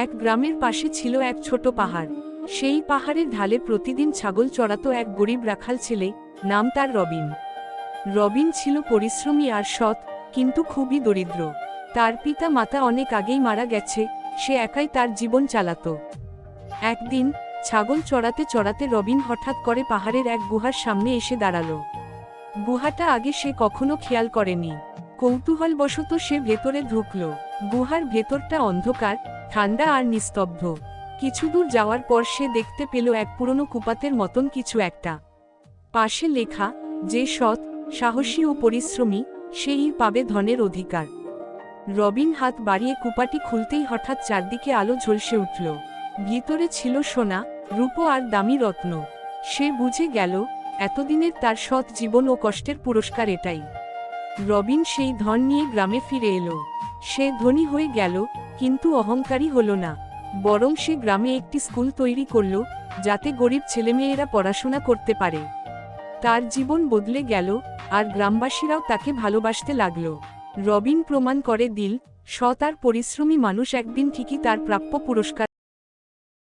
এক গ্রামের পাশে ছিল এক ছোট পাহাড়। সেই পাহাড়ের ঢালে প্রতিদিন ছাগল চড়াতো এক গরিব রাখাল ছেলে, নাম তার রবিন। রবিন ছিল পরিশ্রমী আর সৎ, কিন্তু খুবই দরিদ্র। তার পিতা মাতা অনেক আগেই মারা গেছে, সে একাই তার জীবন চালাতো। একদিন ছাগল চড়াতে চড়াতে রবিন হঠাৎ করে পাহাড়ের এক গুহার সামনে এসে দাঁড়ালো। গুহাটা আগে সে কখনো খেয়াল করেনি। কৌতূহলবশত সে ভেতরে ঢুকল। গুহার ভেতরটা অন্ধকার, ঠান্ডা আর নিস্তব্ধ। কিছু দূর যাওয়ার পর সে দেখতে পেল এক পুরনো কুপাতের মতন কিছু একটা। পাশে লেখা, যে সৎ, সাহসী ও পরিশ্রমী, সেই পাবে ধনের অধিকার। রবিন হাত বাড়িয়ে কুপাটি খুলতেই হঠাৎ চারদিকে আলো ঝলসে উঠল। ভিতরে ছিল সোনা, রূপো আর দামি রত্ন। সে বুঝে গেল, এতদিনের তার সৎ জীবন ও কষ্টের পুরস্কার এটাই। রবিন সেই ধন নিয়ে গ্রামে ফিরে এলো। সে ধনী হয়ে গেল, কিন্তু অহংকারী হলো না। বরং সে গ্রামে একটি স্কুল তৈরি করল, যাতে গরিব ছেলেমেয়েরা পড়াশোনা করতে পারে। তার জীবন বদলে গেল, আর গ্রামবাসীরাও তাকে ভালোবাসতে লাগল। রবিন প্রমাণ করে দিল, সৎ আর পরিশ্রমী মানুষ একদিন ঠিকই তার প্রাপ্য পুরস্কার